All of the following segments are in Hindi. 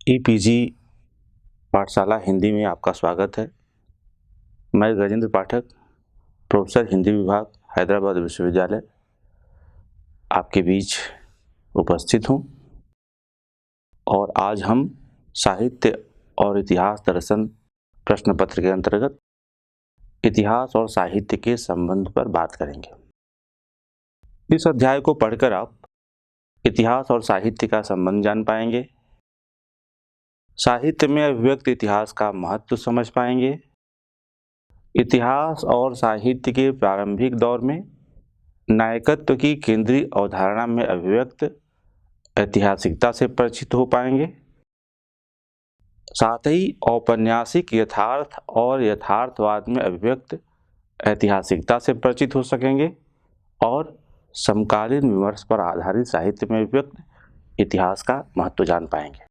ईपीजी पाठशाला हिंदी में आपका स्वागत है। मैं गजेंद्र पाठक, प्रोफेसर हिंदी विभाग, हैदराबाद विश्वविद्यालय, आपके बीच उपस्थित हूँ और आज हम साहित्य और इतिहास दर्शन प्रश्न पत्र के अंतर्गत इतिहास और साहित्य के संबंध पर बात करेंगे। इस अध्याय को पढ़कर आप इतिहास और साहित्य का संबंध जान पाएंगे, साहित्य में अभिव्यक्त इतिहास का महत्व समझ पाएंगे, इतिहास और साहित्य के प्रारंभिक दौर में नायकत्व की केंद्रीय अवधारणा में अभिव्यक्त ऐतिहासिकता से परिचित हो पाएंगे, साथ ही औपन्यासिक यथार्थ और यथार्थवाद में अभिव्यक्त ऐतिहासिकता से परिचित हो सकेंगे और समकालीन विमर्श पर आधारित साहित्य में अभिव्यक्त इतिहास का महत्व जान पाएंगे।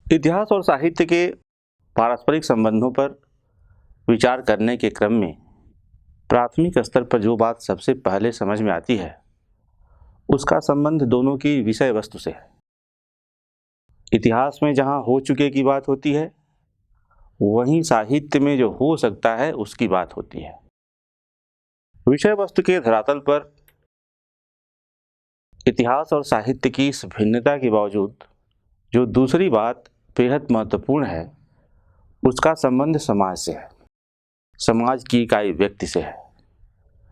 इतिहास और साहित्य के पारस्परिक संबंधों पर विचार करने के क्रम में प्राथमिक स्तर पर जो बात सबसे पहले समझ में आती है उसका संबंध दोनों की विषय वस्तु से है। इतिहास में जहाँ हो चुके की बात होती है, वहीं साहित्य में जो हो सकता है उसकी बात होती है। विषय वस्तु के धरातल पर इतिहास और साहित्य की इस भिन्नता के बावजूद जो दूसरी बात बेहद महत्वपूर्ण है उसका संबंध समाज से है, समाज की इकाई व्यक्ति से है।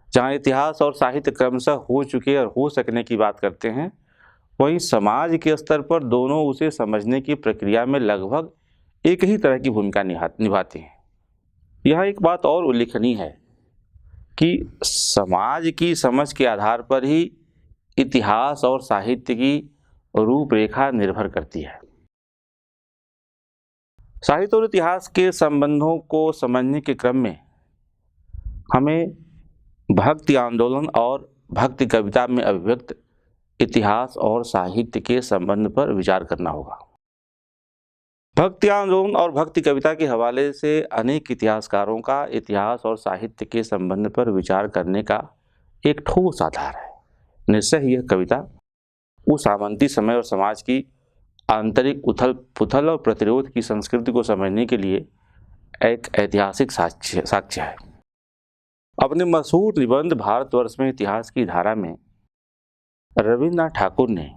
जहाँ इतिहास और साहित्य क्रमशः हो चुके और हो सकने की बात करते हैं, वहीं समाज के स्तर पर दोनों उसे समझने की प्रक्रिया में लगभग एक ही तरह की भूमिका निभाते हैं। यह एक बात और उल्लेखनीय है कि समाज की समझ के आधार पर ही इतिहास और साहित्य की रूपरेखा निर्भर करती है। साहित्य और इतिहास के संबंधों को समझने के क्रम में हमें भक्ति आंदोलन और भक्ति कविता में अभिव्यक्त इतिहास और साहित्य के संबंध पर विचार करना होगा। भक्ति आंदोलन और भक्ति कविता के हवाले से अनेक इतिहासकारों का इतिहास और साहित्य के संबंध पर विचार करने का एक ठोस आधार है। निश्चय ही यह कविता उस सामंती समय और समाज की आंतरिक उथल पुथल और प्रतिरोध की संस्कृति को समझने के लिए एक ऐतिहासिक साक्ष्य है। अपने मशहूर निबंध भारतवर्ष में इतिहास की धारा में रविन्द्रनाथ ठाकुर ने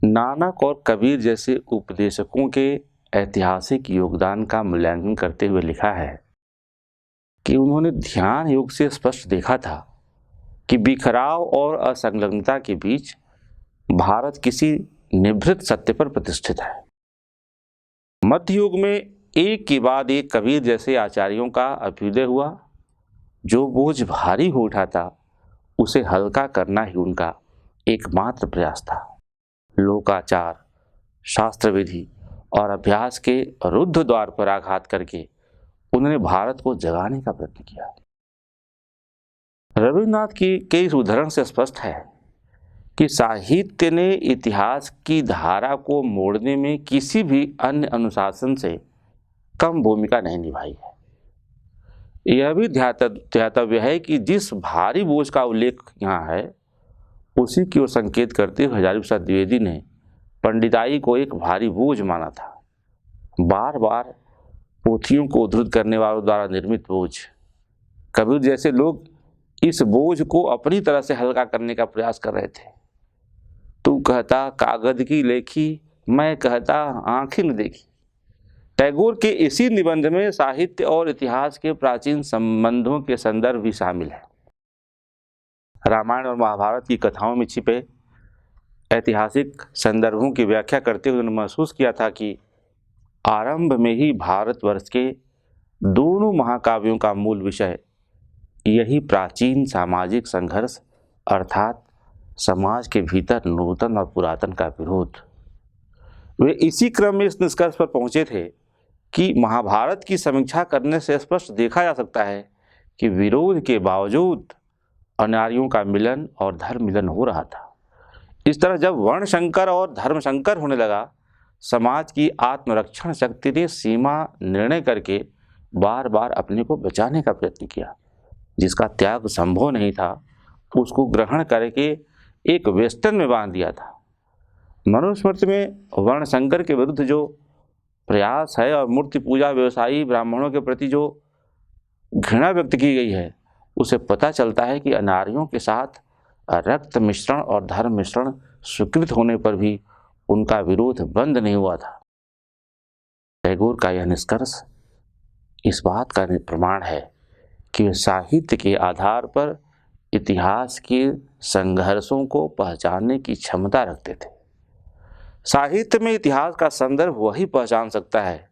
नानक और कबीर जैसे उपदेशकों के ऐतिहासिक योगदान का मूल्यांकन करते हुए लिखा है कि उन्होंने ध्यान योग से स्पष्ट देखा था कि बिखराव और असंलग्नता के बीच भारत किसी निभृत सत्य पर प्रतिष्ठित है। मध्य युग में एक के बाद एक कबीर जैसे आचार्यों का अभ्युदय हुआ। जो बोझ भारी हो उठा था उसे हल्का करना ही उनका एकमात्र प्रयास था। लोकाचार, शास्त्र विधि और अभ्यास के रुद्ध द्वार पर आघात करके उन्होंने भारत को जगाने का प्रयत्न किया। रविन्द्रनाथ के इस उदाहरण से स्पष्ट है कि साहित्य ने इतिहास की धारा को मोड़ने में किसी भी अन्य अनुशासन से कम भूमिका नहीं निभाई है। यह भी ध्यातव्य है कि जिस भारी बोझ का उल्लेख यहाँ है उसी की ओर संकेत करते हुए हजारी प्रसाद द्विवेदी ने पंडिताई को एक भारी बोझ माना था। बार बार पोथियों को उद्धृत करने वालों द्वारा निर्मित बोझ। कबीर जैसे लोग इस बोझ को अपनी तरह से हल्का करने का प्रयास कर रहे थे। तू कहता कागज की लेखी, मैं कहता आंखें न देखी। टैगोर के इसी निबंध में साहित्य और इतिहास के प्राचीन संबंधों के संदर्भ भी शामिल है। रामायण और महाभारत की कथाओं में छिपे ऐतिहासिक संदर्भों की व्याख्या करते हुए उन्होंने महसूस किया था कि आरंभ में ही भारतवर्ष के दोनों महाकाव्यों का मूल विषय यही प्राचीन सामाजिक संघर्ष अर्थात समाज के भीतर नूतन और पुरातन का विरोध। वे इसी क्रम में इस निष्कर्ष पर पहुंचे थे कि महाभारत की समीक्षा करने से स्पष्ट देखा जा सकता है कि विरोध के बावजूद अनार्यों का मिलन और धर्म मिलन हो रहा था। इस तरह जब वर्ण संकर और धर्म संकर होने लगा, समाज की आत्मरक्षण शक्ति ने सीमा निर्णय करके बार बार अपने को बचाने का प्रयत्न किया। जिसका त्याग संभव नहीं था उसको ग्रहण करके एक वेस्टर्न में बांध दिया था। मनुस्मृति में वर्ण संकर के विरुद्ध जो प्रयास है और मूर्ति पूजा व्यवसायी ब्राह्मणों के प्रति जो घृणा व्यक्त की गई है, उसे पता चलता है कि अनार्यों के साथ रक्त मिश्रण और धर्म मिश्रण स्वीकृत होने पर भी उनका विरोध बंद नहीं हुआ था। टैगोर का यह निष्कर्ष इस बात का प्रमाण है कि वे साहित्य के आधार पर इतिहास के संघर्षों को पहचानने की क्षमता रखते थे। साहित्य में इतिहास का संदर्भ वही पहचान सकता है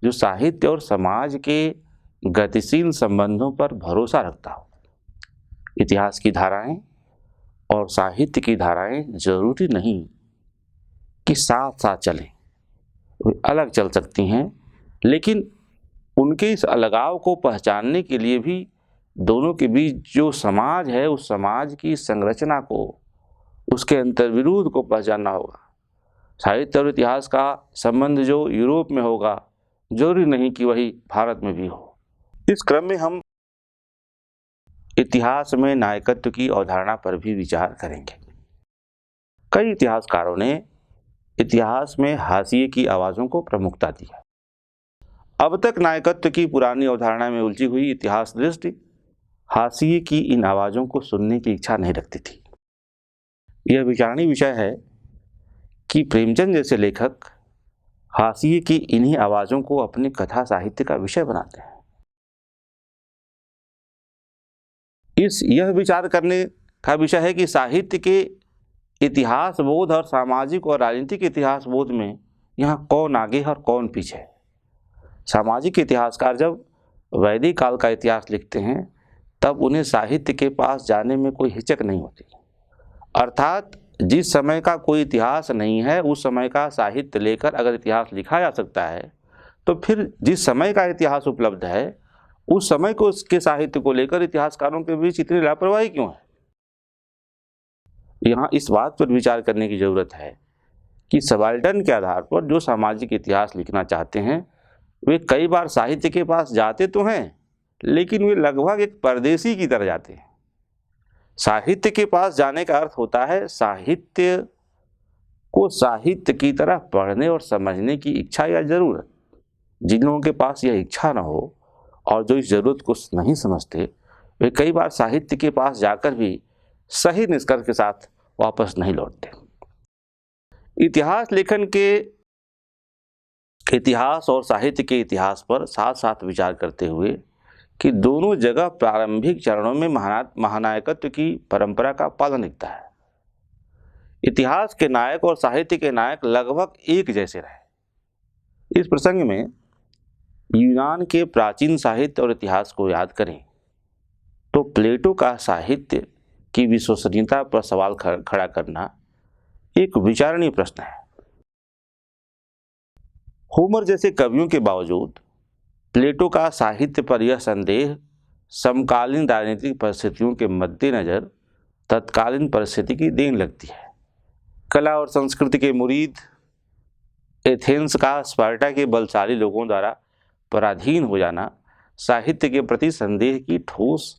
जो साहित्य और समाज के गतिशील संबंधों पर भरोसा रखता हो। इतिहास की धाराएं और साहित्य की धाराएं जरूरी नहीं कि साथ साथ चलें, वे अलग चल सकती हैं, लेकिन उनके इस अलगाव को पहचानने के लिए भी दोनों के बीच जो समाज है उस समाज की संरचना को, उसके अंतर्विरोध को पहचानना होगा। साहित्य और इतिहास का संबंध जो यूरोप में होगा, जरूरी नहीं कि वही भारत में भी हो। इस क्रम में हम इतिहास में नायकत्व की अवधारणा पर भी विचार करेंगे। कई इतिहासकारों ने इतिहास में हाशिए की आवाज़ों को प्रमुखता दी है। अब तक नायकत्व की पुरानी अवधारणा में उलझी हुई इतिहास दृष्टि हाशिए की इन आवाज़ों को सुनने की इच्छा नहीं रखती थी। यह विचारणीय विषय है कि प्रेमचंद जैसे लेखक हाशिए की इन्हीं आवाज़ों को अपने कथा साहित्य का विषय बनाते हैं। यह विचार करने का विषय है कि साहित्य के इतिहास बोध और सामाजिक और राजनीतिक इतिहास बोध में यहाँ कौन आगे और कौन पीछे है। सामाजिक इतिहासकार जब वैदिक काल का इतिहास लिखते हैं तब उन्हें साहित्य के पास जाने में कोई हिचक नहीं होती। अर्थात जिस समय का कोई इतिहास नहीं है उस समय का साहित्य लेकर अगर इतिहास लिखा जा सकता है, तो फिर जिस समय का इतिहास उपलब्ध है उस समय को उसके साहित्य को लेकर इतिहासकारों के बीच इतनी लापरवाही क्यों है। यहाँ इस बात पर विचार करने की जरूरत है कि सबाल्टर्न के आधार पर जो सामाजिक इतिहास लिखना चाहते हैं वे कई बार साहित्य के पास जाते तो हैं, लेकिन वे लगभग एक परदेसी की तरह जाते हैं। साहित्य के पास जाने का अर्थ होता है साहित्य को साहित्य की तरह पढ़ने और समझने की इच्छा या जरूरत। जिन लोगों के पास यह इच्छा न हो और जो इस जरूरत को नहीं समझते, वे कई बार साहित्य के पास जाकर भी सही निष्कर्ष के साथ वापस नहीं लौटते। इतिहास लेखन के इतिहास और साहित्य के इतिहास पर साथ साथ विचार करते हुए कि दोनों जगह प्रारंभिक चरणों में महानायकत्व की परंपरा का पालन दिखता है। इतिहास के नायक और साहित्य के नायक लगभग एक जैसे रहे। इस प्रसंग में यूनान के प्राचीन साहित्य और इतिहास को याद करें तो प्लेटो का साहित्य की विश्वसनीयता पर सवाल खड़ा करना एक विचारणीय प्रश्न है। होमर जैसे कवियों के बावजूद प्लेटो का साहित्य पर यह संदेह समकालीन राजनीतिक परिस्थितियों के मद्देनजर तत्कालीन परिस्थिति की देन लगती है। कला और संस्कृति के मुरीद एथेंस का स्पार्टा के बलशाली लोगों द्वारा पराधीन हो जाना साहित्य के प्रति संदेह की ठोस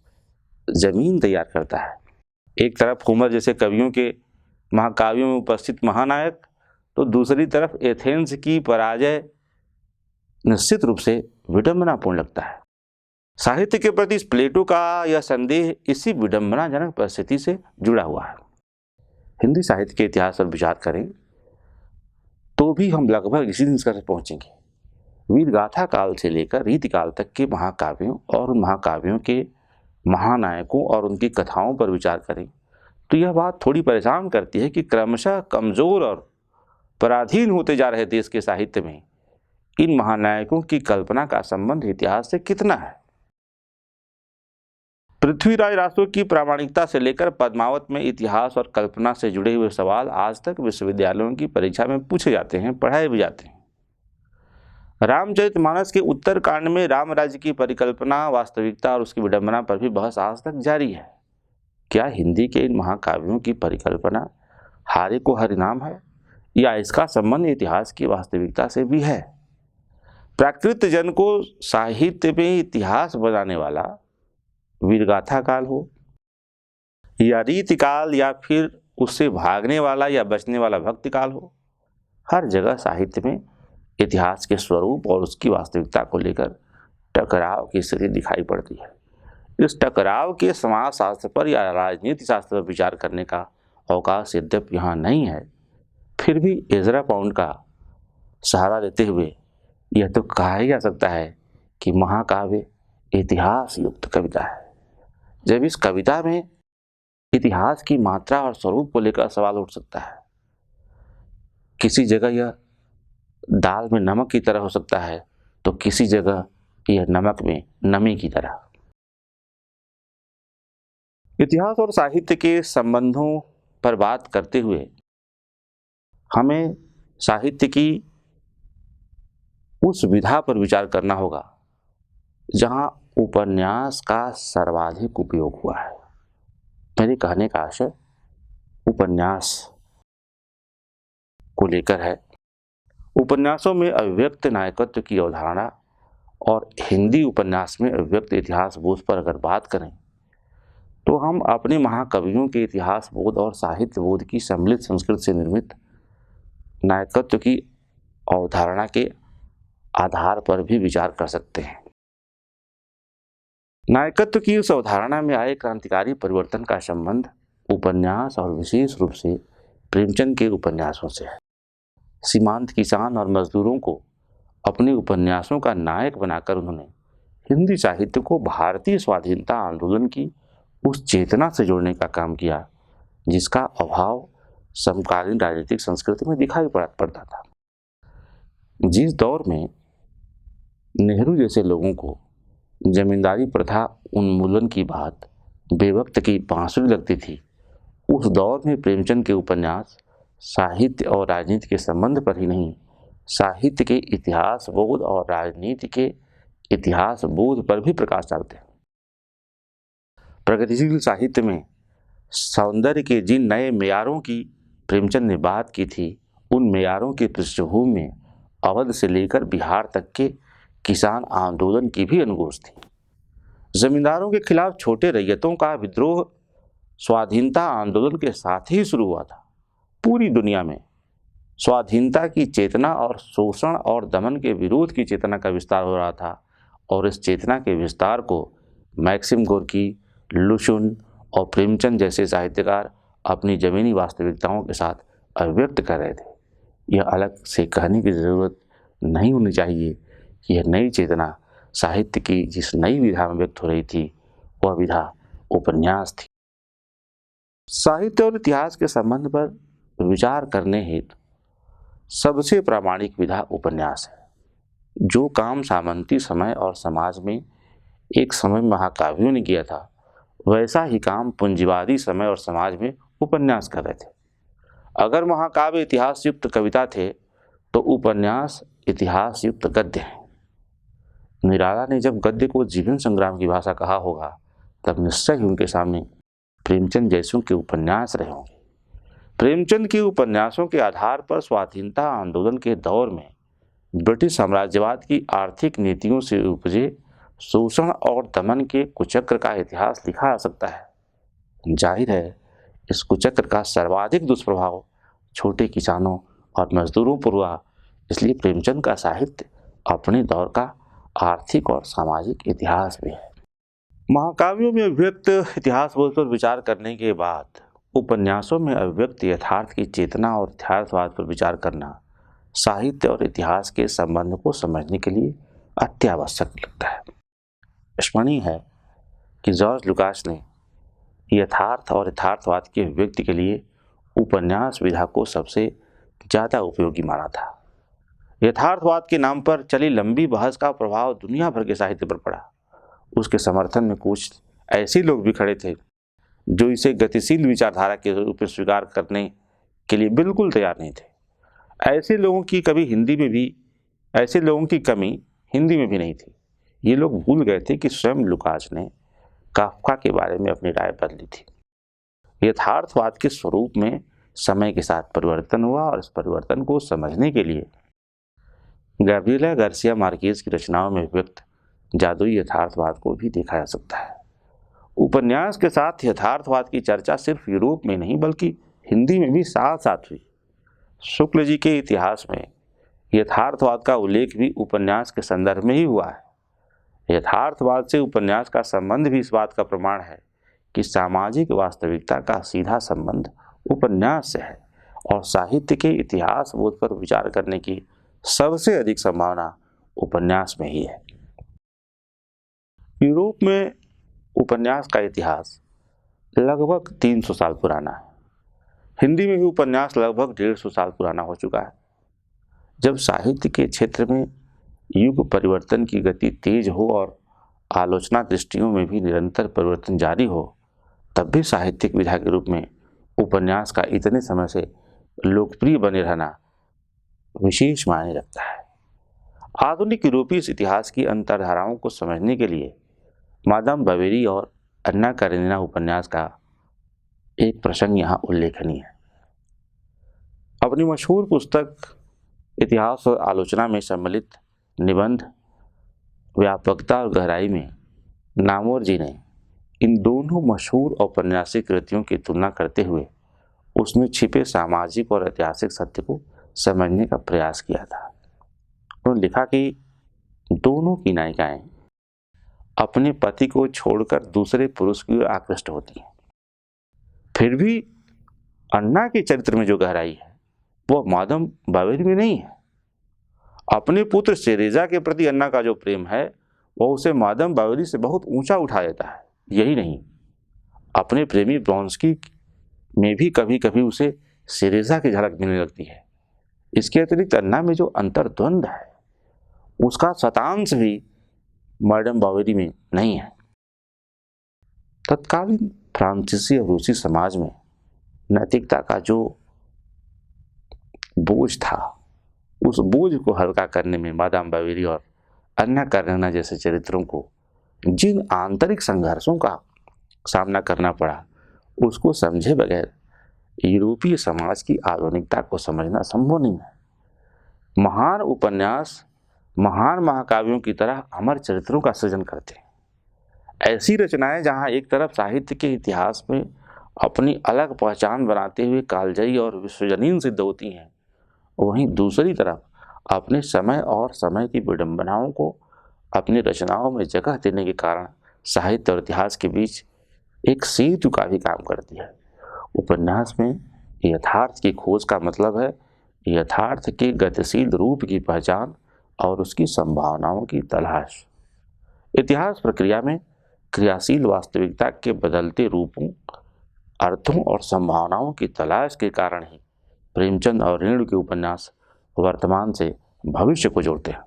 जमीन तैयार करता है। एक तरफ होमर जैसे कवियों के महाकाव्यों में उपस्थित महानायक, तो दूसरी तरफ एथेंस की पराजय निश्चित रूप से विडंबनापूर्ण लगता है। साहित्य के प्रति प्लेटो का यह संदेह इसी विडंबनाजनक परिस्थिति से जुड़ा हुआ है। हिंदी साहित्य के इतिहास पर विचार करें तो भी हम लगभग इसी निष्कर्ष पर पहुंचेंगे। वीर गाथा काल से लेकर रीतिकाल तक के महाकाव्यों और उन महाकाव्यों के महानायकों और उनकी कथाओं पर विचार करें तो यह बात थोड़ी परेशान करती है कि क्रमशः कमजोर और पराधीन होते जा रहे देश के साहित्य में इन महानायकों की कल्पना का संबंध इतिहास से कितना है। पृथ्वीराज रासो की प्रामाणिकता से लेकर पद्मावत में इतिहास और कल्पना से जुड़े हुए सवाल आज तक विश्वविद्यालयों की परीक्षा में पूछे जाते हैं, पढ़ाए भी जाते हैं। रामचरितमानस के उत्तर कांड में राम राज्य की परिकल्पना, वास्तविकता और उसकी विडंबना पर भी बहस आज तक जारी है। क्या हिंदी के इन महाकाव्यों की परिकल्पना हारे को हरिनाम है या इसका संबंध इतिहास की वास्तविकता से भी है? प्राकृत जन को साहित्य में इतिहास बनाने वाला वीरगाथा काल हो या रीतिकाल या फिर उससे भागने वाला या बचने वाला भक्ति काल हो, हर जगह साहित्य में इतिहास के स्वरूप और उसकी वास्तविकता को लेकर टकराव की स्थिति दिखाई पड़ती है। इस टकराव के समाज शास्त्र पर या राजनीति शास्त्र पर विचार करने का अवकाश यद्यपि यहाँ नहीं है, फिर भी एजरा पाउंड का सहारा लेते हुए यह तो कहा ही जा सकता है कि महाकाव्य इतिहास युक्त कविता है। जब इस कविता में इतिहास की मात्रा और स्वरूप को लेकर सवाल उठ सकता है, किसी जगह यह दाल में नमक की तरह हो सकता है तो किसी जगह यह नमक में नमी की तरह। इतिहास और साहित्य के संबंधों पर बात करते हुए हमें साहित्य की उस विधा पर विचार करना होगा जहां उपन्यास का सर्वाधिक उपयोग हुआ है। मेरे कहने का आशय उपन्यास को लेकर है। उपन्यासों में अभिव्यक्त नायकत्व की अवधारणा और हिंदी उपन्यास में अभिव्यक्त इतिहास बोध पर अगर बात करें तो हम अपने महाकवियों के इतिहास बोध और साहित्य बोध की सम्मिलित संस्कृति से निर्मित नायकत्व की अवधारणा के आधार पर भी विचार कर सकते हैं। नायकत्व की उस अवधारणा में आए क्रांतिकारी परिवर्तन का संबंध उपन्यास और विशेष रूप से प्रेमचंद के उपन्यासों से है। सीमांत किसान और मजदूरों को अपने उपन्यासों का नायक बनाकर उन्होंने हिंदी साहित्य को भारतीय स्वाधीनता आंदोलन की उस चेतना से जोड़ने का काम किया जिसका अभाव समकालीन राजनीतिक संस्कृति में दिखाई पड़ता था। जिस दौर में नेहरू जैसे लोगों को जमींदारी प्रथा उन्मूलन की बात बेवक्त की बांसुरी लगती थी, उस दौर में प्रेमचंद के उपन्यास साहित्य और राजनीति के संबंध पर ही नहीं, साहित्य के इतिहास बोध और राजनीति के इतिहास बोध पर भी प्रकाश डालते हैं। प्रगतिशील साहित्य में सौंदर्य के जिन नए मेयारों की प्रेमचंद ने बात की थी, उन मेयारों की पृष्ठभूमि में अवध से लेकर बिहार तक के किसान आंदोलन की भी अनुगोष थी। जमींदारों के खिलाफ छोटे रैयतों का विद्रोह स्वाधीनता आंदोलन के साथ ही शुरू हुआ था। पूरी दुनिया में स्वाधीनता की चेतना और शोषण और दमन के विरोध की चेतना का विस्तार हो रहा था और इस चेतना के विस्तार को मैक्सिम गोर्की, लुशुन और प्रेमचंद जैसे साहित्यकार अपनी जमीनी वास्तविकताओं के साथ अभिव्यक्त कर रहे थे। यह अलग से कहने की ज़रूरत नहीं होनी चाहिए कि यह नई चेतना साहित्य की जिस नई विधा में व्यक्त हो रही थी वह विधा उपन्यास थी। साहित्य और इतिहास के संबंध पर विचार करने हेतु सबसे प्रामाणिक विधा उपन्यास है। जो काम सामंती समय और समाज में एक समय महाकाव्यों ने किया था, वैसा ही काम पूंजीवादी समय और समाज में उपन्यास कर रहे थे। अगर महाकाव्य इतिहास युक्त कविता थे तो उपन्यास इतिहास युक्त गद्य हैं। निराला ने जब गद्य को जीवन संग्राम की भाषा कहा होगा तब निश्चय ही उनके सामने प्रेमचंद जैसों के उपन्यास रहे होंगे। प्रेमचंद के उपन्यासों के आधार पर स्वाधीनता आंदोलन के दौर में ब्रिटिश साम्राज्यवाद की आर्थिक नीतियों से उपजे शोषण और दमन के कुचक्र का इतिहास लिखा जा सकता है। जाहिर है इस कुचक्र का सर्वाधिक दुष्प्रभाव छोटे किसानों और मजदूरों पर हुआ, इसलिए प्रेमचंद का साहित्य अपने दौर का आर्थिक और सामाजिक इतिहास भी है। महाकाव्यों में अभिव्यक्त इतिहास बोध पर विचार करने के बाद उपन्यासों में अभिव्यक्त यथार्थ की चेतना और यथार्थवाद पर विचार करना साहित्य और इतिहास के संबंध को समझने के लिए अत्यावश्यक लगता है। स्मरणीय है कि जॉर्ज लुकास ने यथार्थ और यथार्थवाद की अभिव्यक्ति के लिए उपन्यास विधा को सबसे ज़्यादा उपयोगी माना था। यथार्थवाद के नाम पर चली लंबी बहस का प्रभाव दुनिया भर के साहित्य पर पड़ा। उसके समर्थन में कुछ ऐसे लोग भी खड़े थे जो इसे गतिशील विचारधारा के रूप में स्वीकार करने के लिए बिल्कुल तैयार नहीं थे। ऐसे लोगों की कमी हिंदी में भी नहीं थी। ये लोग भूल गए थे कि स्वयं लुकास ने काफ्का के बारे में अपनी राय बदली थी। यथार्थवाद के स्वरूप में समय के साथ परिवर्तन हुआ और इस परिवर्तन को समझने के लिए गैब्रिएला गार्सिया मार्केज की रचनाओं में व्यक्त जादुई यथार्थवाद को भी देखा जा सकता है। उपन्यास के साथ यथार्थवाद की चर्चा सिर्फ यूरोप में नहीं बल्कि हिंदी में भी साथ साथ हुई। शुक्ल जी के इतिहास में यथार्थवाद का उल्लेख भी उपन्यास के संदर्भ में ही हुआ है। यथार्थवाद से उपन्यास का संबंध भी इस बात का प्रमाण है कि सामाजिक वास्तविकता का सीधा संबंध उपन्यास से है और साहित्य के इतिहास बोध पर विचार करने की सबसे अधिक संभावना उपन्यास में ही है। यूरोप में उपन्यास का इतिहास लगभग 300 साल पुराना है। हिंदी में भी उपन्यास लगभग 150 साल पुराना हो चुका है। जब साहित्य के क्षेत्र में युग परिवर्तन की गति तेज हो और आलोचना दृष्टियों में भी निरंतर परिवर्तन जारी हो, तब भी साहित्यिक विधा के रूप में उपन्यास का इतने समय से लोकप्रिय बने रहना विशेष मायने रखता है। आधुनिक यूरोपीय इतिहास की अंतर्धाराओं को समझने के लिए मादाम बवेरी और अन्ना कारेनिना उपन्यास का एक प्रसंग यहाँ उल्लेखनीय है। अपनी मशहूर पुस्तक इतिहास और आलोचना में सम्मिलित निबंध व्यापकता और गहराई में नामवर जी ने इन दोनों मशहूर औपन्यासिक कृतियों की तुलना करते हुए उसमें छिपे सामाजिक और ऐतिहासिक सत्य को समझने का प्रयास किया था। उन्होंने लिखा कि दोनों की नायिकाएं अपने पति को छोड़कर दूसरे पुरुष की ओर आकृष्ट होती हैं। फिर भी अन्ना के चरित्र में जो गहराई है वह मादाम बवेरी में नहीं है। अपने पुत्र सेरेजा के प्रति अन्ना का जो प्रेम है वह उसे मादाम बवेरी से बहुत ऊंचा उठा देता है। यही नहीं, अपने प्रेमी ब्रॉन्स्की में भी कभी कभी उसे सेरेजा की झलक मिलने लगती है। इसके अतिरिक्त अन्ना में जो अंतर्द्वंद है उसका शतांश भी मादाम बवेरी में नहीं है। तत्कालीन फ्रांसीसी और रूसी समाज में नैतिकता का जो बोझ था, उस बोझ को हल्का करने में मादाम बवेरी और अन्ना कारेनिना जैसे चरित्रों को जिन आंतरिक संघर्षों का सामना करना पड़ा, उसको समझे बगैर यूरोपीय समाज की आधुनिकता को समझना संभव नहीं है। महान उपन्यास महान महाकाव्यों की तरह अमर चरित्रों का सृजन करते हैं। ऐसी रचनाएं जहां एक तरफ साहित्य के इतिहास में अपनी अलग पहचान बनाते हुए कालजयी और विश्वजनीन सिद्ध होती हैं, वहीं दूसरी तरफ अपने समय और समय की विडंबनाओं को अपनी रचनाओं में जगह देने के कारण साहित्य और इतिहास के बीच एक सेतु का भी काम करती है। उपन्यास में यथार्थ की खोज का मतलब है यथार्थ के गतिशील रूप की पहचान और उसकी संभावनाओं की तलाश। इतिहास प्रक्रिया में क्रियाशील वास्तविकता के बदलते रूपों, अर्थों और संभावनाओं की तलाश के कारण ही प्रेमचंद और रेणु के उपन्यास वर्तमान से भविष्य को जोड़ते हैं।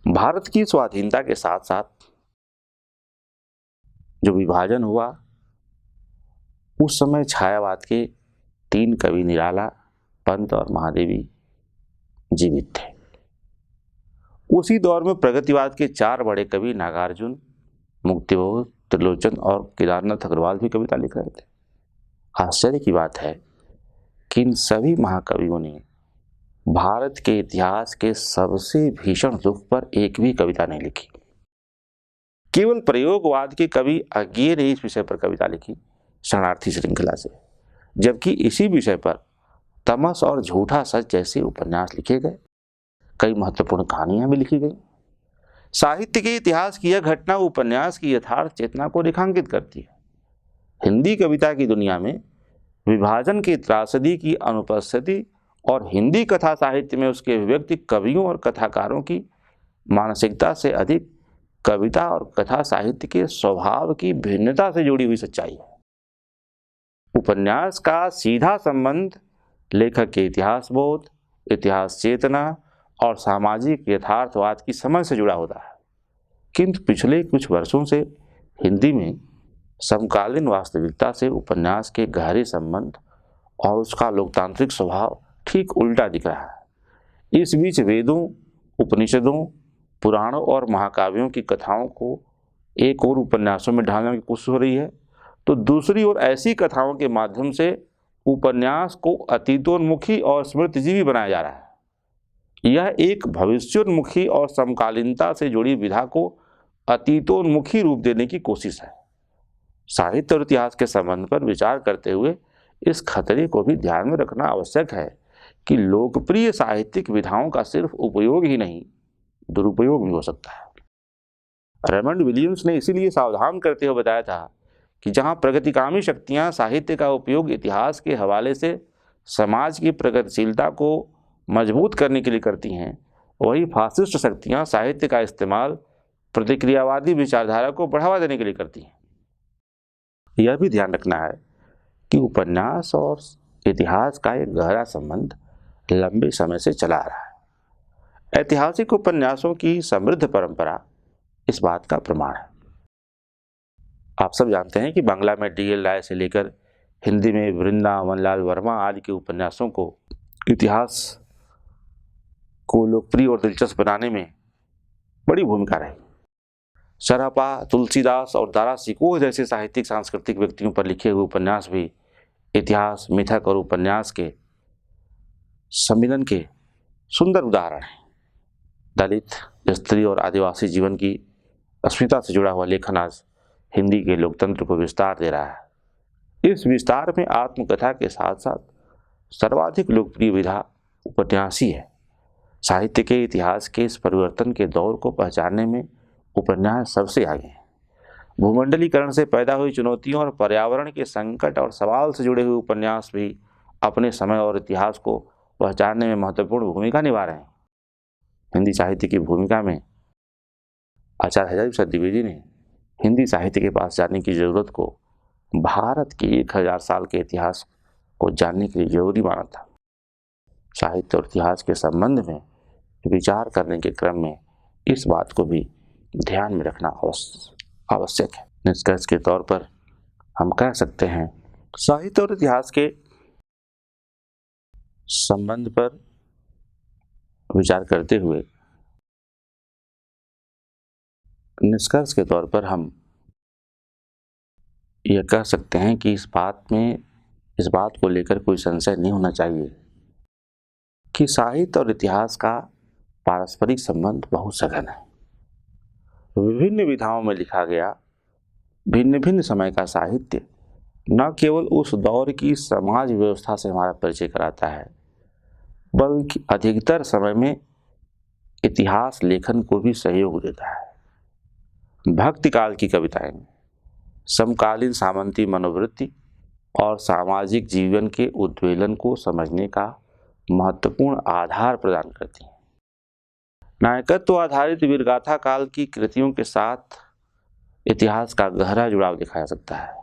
भारत की स्वाधीनता के साथ साथ जो विभाजन हुआ, उस समय छायावाद के 3 कवि निराला, पंत और महादेवी जीवित थे। उसी दौर में प्रगतिवाद के 4 बड़े कवि नागार्जुन, मुक्तिबोध, त्रिलोचन और केदारनाथ अग्रवाल भी कविता लिख रहे थे। आश्चर्य की बात है कि इन सभी महाकवियों ने भारत के इतिहास के सबसे भीषण दुख पर एक भी कविता नहीं लिखी। केवल प्रयोगवाद के कवि अज्ञेय ने इस विषय पर कविता लिखी, शरणार्थी श्रृंखला से, जबकि इसी विषय पर तमस और झूठा सच जैसे उपन्यास लिखे गए। कई महत्वपूर्ण कहानियां भी लिखी गई। साहित्य के इतिहास की यह घटना उपन्यास की यथार्थ चेतना को रेखांकित करती है। हिंदी कविता की दुनिया में विभाजन की त्रासदी की अनुपस्थिति और हिंदी कथा साहित्य में उसके अभिव्यक्ति कवियों और कथाकारों की मानसिकता से अधिक कविता और कथा साहित्य के स्वभाव की भिन्नता से जुड़ी हुई सच्चाई है। उपन्यास का सीधा संबंध लेखक के इतिहास बोध, इतिहास चेतना और सामाजिक यथार्थवाद की समझ से जुड़ा होता है। किंतु पिछले कुछ वर्षों से हिंदी में समकालीन वास्तविकता से उपन्यास के गहरे संबंध और उसका लोकतांत्रिक स्वभाव ठीक उल्टा दिख रहा है। इस बीच वेदों, उपनिषदों, पुराणों और महाकाव्यों की कथाओं को एक और उपन्यासों में ढालने की कोशिश हो रही है, तो दूसरी ओर ऐसी कथाओं के माध्यम से उपन्यास को अतीतोन्मुखी और स्मृतिजीवी बनाया जा रहा है। यह एक भविष्योन्मुखी और समकालीनता से जुड़ी विधा को अतीतोन्मुखी रूप देने की कोशिश है। साहित्य और इतिहास के संबंध पर विचार करते हुए इस खतरे को भी ध्यान में रखना आवश्यक है कि लोकप्रिय साहित्यिक विधाओं का सिर्फ उपयोग ही नहीं, दुरुपयोग भी हो सकता है। रेमंड विलियम्स ने इसीलिए सावधान करते हुए बताया था कि जहां प्रगतिकामी शक्तियां साहित्य का उपयोग इतिहास के हवाले से समाज की प्रगतिशीलता को मजबूत करने के लिए करती हैं, वही फासिस्ट शक्तियां साहित्य का इस्तेमाल प्रतिक्रियावादी विचारधारा को बढ़ावा देने के लिए करती हैं। यह भी ध्यान रखना है कि उपन्यास और इतिहास का एक गहरा संबंध लंबे समय से चला आ रहा है। ऐतिहासिक उपन्यासों की समृद्ध परंपरा इस बात का प्रमाण है। आप सब जानते हैं कि बांग्ला में D.L. राय से लेकर हिंदी में वृंदावन लाल वर्मा आदि के उपन्यासों को इतिहास को लोकप्रिय और दिलचस्प बनाने में बड़ी भूमिका रही। शरापा, तुलसीदास और दारा सिकोह जैसे साहित्यिक सांस्कृतिक व्यक्तियों पर लिखे हुए उपन्यास भी इतिहास, मिथक और उपन्यास के सम्मिलन के सुंदर उदाहरण हैं। दलित, स्त्री और आदिवासी जीवन की अस्मिता से जुड़ा हुआ लेखन आज हिंदी के लोकतंत्र को विस्तार दे रहा है। इस विस्तार में आत्मकथा के साथ साथ सर्वाधिक लोकप्रिय विधा उपन्यास ही है। साहित्य के इतिहास के इस परिवर्तन के दौर को पहचानने में उपन्यास सबसे आगे हैं। भूमंडलीकरण से पैदा हुई चुनौतियों और पर्यावरण के संकट और सवाल से जुड़े हुए उपन्यास भी अपने समय और इतिहास को पहचानने में महत्वपूर्ण भूमिका निभा रहे हैं। हिंदी साहित्य की भूमिका में आचार्य हजारीप्रसाद द्विवेदी ने हिंदी साहित्य के पास जाने की जरूरत को भारत के 1000 साल के इतिहास को जानने के लिए जरूरी माना था। साहित्य और इतिहास के संबंध में विचार करने के क्रम में इस बात को भी ध्यान में रखना आवश्यक है। निष्कर्ष के तौर पर हम कह सकते हैं, साहित्य और इतिहास के संबंध पर विचार करते हुए निष्कर्ष के तौर पर हम यह कह सकते हैं कि इस बात को लेकर कोई संशय नहीं होना चाहिए कि साहित्य और इतिहास का पारस्परिक संबंध बहुत सघन है। विभिन्न विधाओं में लिखा गया भिन्न भिन्न समय का साहित्य न केवल उस दौर की समाज व्यवस्था से हमारा परिचय कराता है, बल्कि अधिकतर समय में इतिहास लेखन को भी सहयोग देता है। भक्ति काल की कविताएं समकालीन सामंती मनोवृत्ति और सामाजिक जीवन के उद्वेलन को समझने का महत्वपूर्ण आधार प्रदान करती हैं। नायकत्व आधारित वीरगाथा काल की कृतियों के साथ इतिहास का गहरा जुड़ाव दिखाया जा सकता है।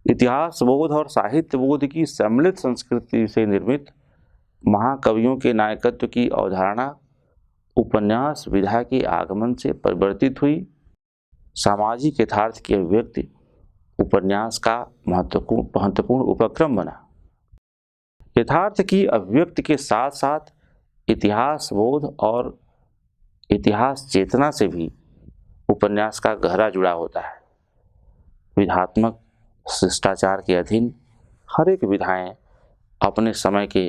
इतिहास बोध और साहित्य बोध की सम्मिलित संस्कृति से निर्मित महाकवियों के नायकत्व की अवधारणा उपन्यास विधा के आगमन से परिवर्तित हुई। सामाजिक यथार्थ की अभिव्यक्ति उपन्यास का महत्वपूर्ण उपक्रम बना। यथार्थ की अभिव्यक्ति के साथ साथ इतिहास बोध और इतिहास चेतना से भी उपन्यास का गहरा जुड़ाव होता है। विधात्मक शिष्टाचार के अधीन हर एक विधाएं अपने समय के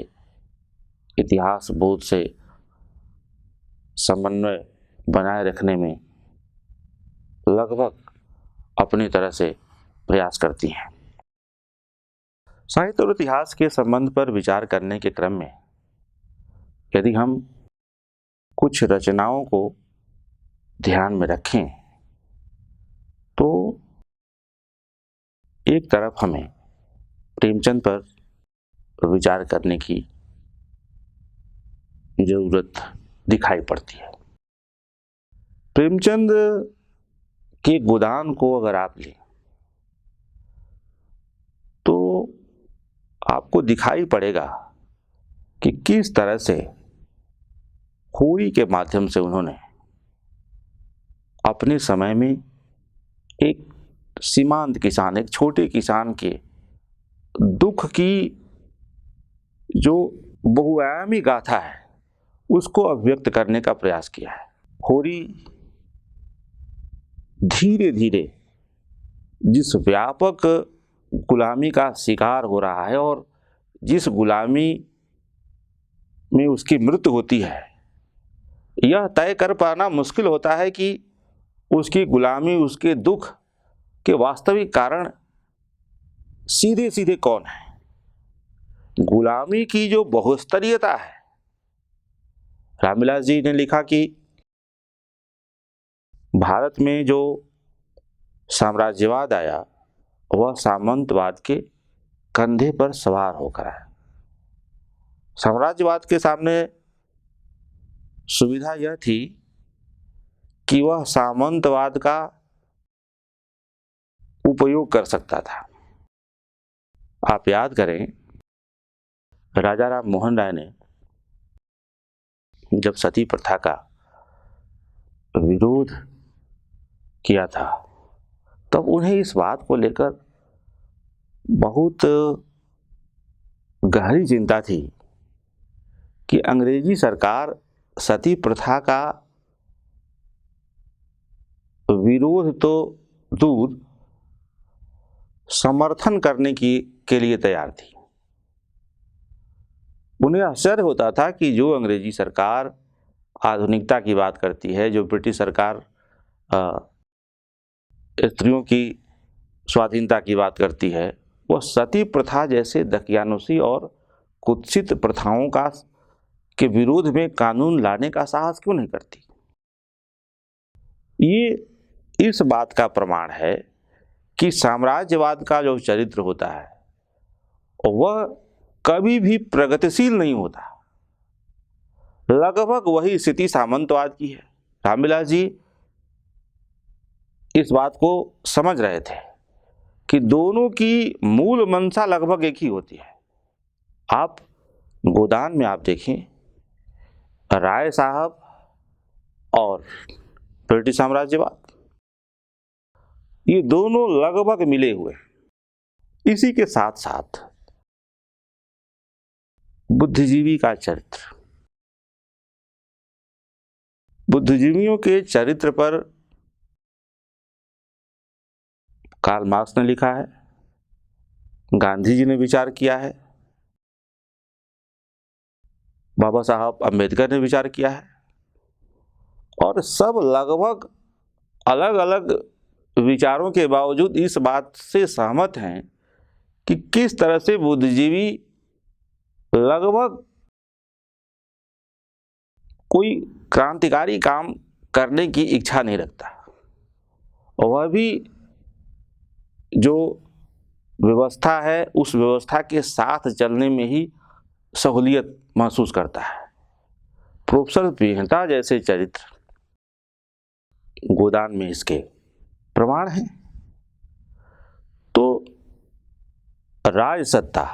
इतिहास बोध से समन्वय बनाए रखने में लगभग अपनी तरह से प्रयास करती हैं। साहित्य और इतिहास के संबंध पर विचार करने के क्रम में यदि हम कुछ रचनाओं को ध्यान में रखें तो एक तरफ हमें प्रेमचंद पर विचार करने की जरूरत दिखाई पड़ती है। प्रेमचंद के गोदान को अगर आप लें तो आपको दिखाई पड़ेगा कि किस तरह से होरी के माध्यम से उन्होंने अपने समय में एक सीमांत किसान, एक छोटे किसान के दुख की जो बहुआयामी गाथा है उसको अभिव्यक्त करने का प्रयास किया है। होरी धीरे धीरे जिस व्यापक गुलामी का शिकार हो रहा है और जिस गुलामी में उसकी मृत्यु होती है, यह तय कर पाना मुश्किल होता है कि उसकी गुलामी उसके दुख के वास्तविक कारण सीधे सीधे कौन है? गुलामी की जो बहुस्तरीयता है, रामविलास जी ने लिखा कि भारत में जो साम्राज्यवाद आया वह सामंतवाद के कंधे पर सवार होकर आया। साम्राज्यवाद के सामने सुविधा यह थी कि वह सामंतवाद का उपयोग कर सकता था। आप याद करें, राजा राम मोहन राय ने जब सती प्रथा का विरोध किया था तब उन्हें इस बात को लेकर बहुत गहरी चिंता थी कि अंग्रेजी सरकार सती प्रथा का विरोध तो दूर, समर्थन करने के लिए तैयार थी। उन्हें आश्चर्य होता था कि जो अंग्रेजी सरकार आधुनिकता की बात करती है, जो ब्रिटिश सरकार स्त्रियों की स्वाधीनता की बात करती है, वह सती प्रथा जैसे दकियानुसी और कुत्सित प्रथाओं के विरोध में कानून लाने का साहस क्यों नहीं करती। ये इस बात का प्रमाण है कि साम्राज्यवाद का जो चरित्र होता है वह कभी भी प्रगतिशील नहीं होता। लगभग वही स्थिति सामंतवाद की है। रामविलास जी इस बात को समझ रहे थे कि दोनों की मूल मंशा लगभग एक ही होती है। आप गोदान में आप देखें, राय साहब और ब्रिटिश साम्राज्यवाद, ये दोनों लगभग मिले हुए। इसी के साथ साथ बुद्धिजीवी का चरित्र, बुद्धिजीवियों के चरित्र पर कार्ल मार्क्स ने लिखा है, गांधी जी ने विचार किया है, बाबा साहब अम्बेडकर ने विचार किया है, और सब लगभग अलग अलग विचारों के बावजूद इस बात से सहमत हैं कि किस तरह से बुद्धिजीवी लगभग कोई क्रांतिकारी काम करने की इच्छा नहीं रखता, और वह भी जो व्यवस्था है उस व्यवस्था के साथ चलने में ही सहूलियत महसूस करता है। प्रोफेसर मेहता जैसे चरित्र गोदान में इसके प्रमाण हैं। तो राजसत्ता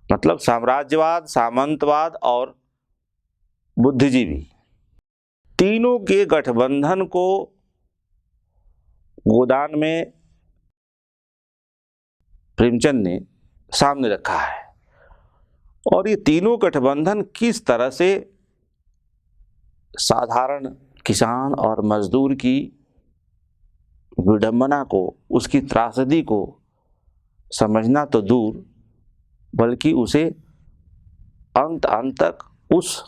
मतलब साम्राज्यवाद, सामंतवाद और बुद्धिजीवी, तीनों के गठबंधन को गोदान में प्रेमचंद ने सामने रखा है, और ये तीनों गठबंधन किस तरह से साधारण किसान और मजदूर की विडंबना को, उसकी त्रासदी को समझना तो दूर, बल्कि उसे अंत तक उस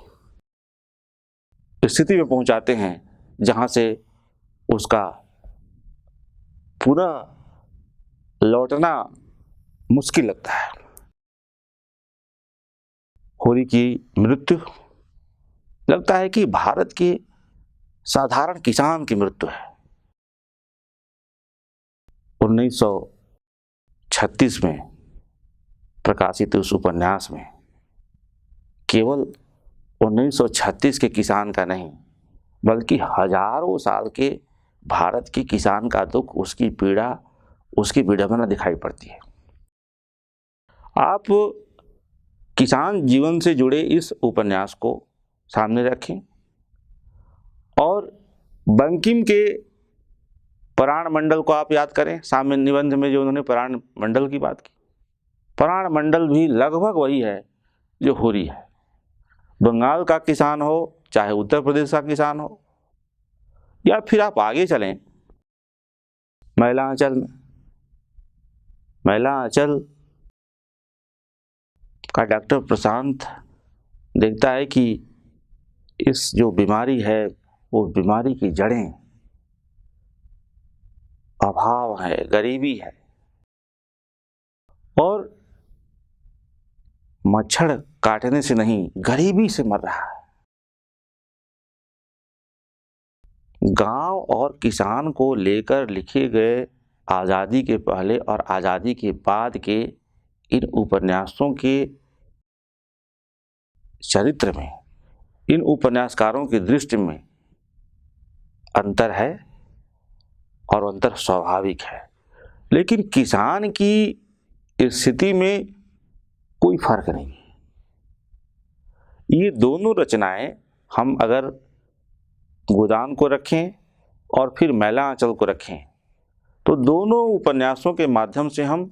स्थिति में पहुंचाते हैं जहां से उसका पूरा लौटना मुश्किल लगता है। होरी की मृत्यु लगता है कि भारत के साधारण किसान की मृत्यु है। 1936 में प्रकाशित उस उपन्यास में केवल 1936 के किसान का नहीं, बल्कि हजारों साल के भारत के किसान का दुख, उसकी पीड़ा, उसकी विडंबना दिखाई पड़ती है। आप किसान जीवन से जुड़े इस उपन्यास को सामने रखें और बंकिम के प्राण मंडल को आप याद करें। सामान्य निबंध में जो उन्होंने प्राण मंडल की बात की, प्राण मंडल भी लगभग वही है जो होरी है। बंगाल का किसान हो, चाहे उत्तर प्रदेश का किसान हो, या फिर आप आगे चलें महिला आंचल में, महिला आंचल का डॉक्टर प्रशांत देखता है कि इस जो बीमारी है वो बीमारी की जड़ें अभाव है, गरीबी है, और मच्छर काटने से नहीं, गरीबी से मर रहा है। गांव और किसान को लेकर लिखे गए आज़ादी के पहले और आज़ादी के बाद के इन उपन्यासों के चरित्र में, इन उपन्यासकारों की दृष्टि में अंतर है और अंतर स्वाभाविक है। लेकिन किसान की स्थिति में कोई फर्क नहीं है। ये दोनों रचनाएं हम अगर गोदान को रखें और फिर मैला आंचल को रखें तो दोनों उपन्यासों के माध्यम से हम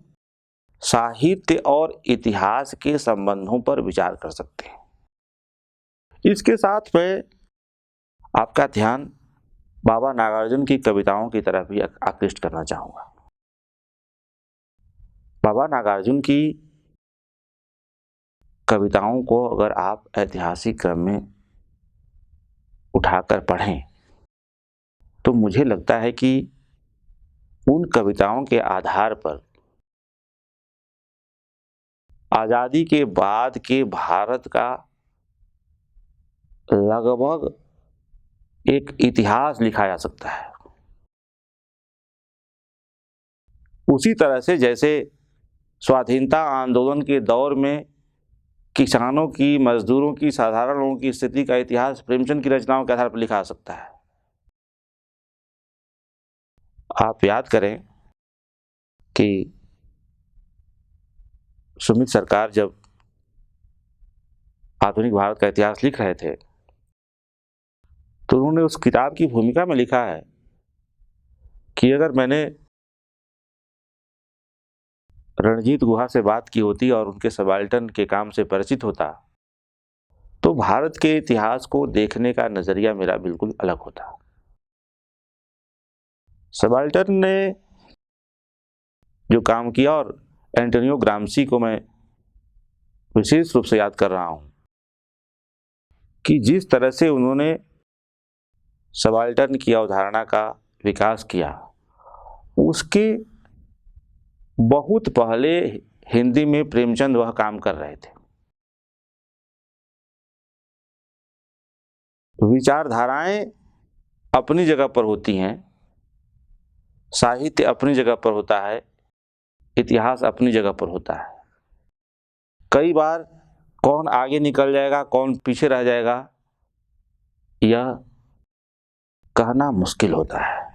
साहित्य और इतिहास के संबंधों पर विचार कर सकते हैं। इसके साथ मैं आपका ध्यान बाबा नागार्जुन की कविताओं की तरफ भी आकृष्ट करना चाहूँगा। बाबा नागार्जुन की कविताओं को अगर आप ऐतिहासिक क्रम में उठाकर पढ़ें तो मुझे लगता है कि उन कविताओं के आधार पर आज़ादी के बाद के भारत का लगभग एक इतिहास लिखा जा सकता है। उसी तरह से जैसे स्वाधीनता आंदोलन के दौर में किसानों की, मजदूरों की, साधारण लोगों की स्थिति का इतिहास प्रेमचंद की रचनाओं के आधार पर लिखा जा सकता है। आप याद करें कि सुमित सरकार जब आधुनिक भारत का इतिहास लिख रहे थे तो उन्होंने उस किताब की भूमिका में लिखा है कि अगर मैंने रणजीत गुहा से बात की होती और उनके सबाल्टर्न के काम से परिचित होता तो भारत के इतिहास को देखने का नजरिया मेरा बिल्कुल अलग होता। सबाल्टर्न ने जो काम किया, और एंटोनियो ग्राम्सी को मैं विशेष रूप से याद कर रहा हूं कि जिस तरह से उन्होंने सबाल्टर्न की अवधारणा का विकास किया, उसके बहुत पहले हिंदी में प्रेमचंद वह काम कर रहे थे। विचारधाराएं अपनी जगह पर होती हैं, साहित्य अपनी जगह पर होता है, इतिहास अपनी जगह पर होता है। कई बार कौन आगे निकल जाएगा, कौन पीछे रह जाएगा, यह कहना मुश्किल होता है।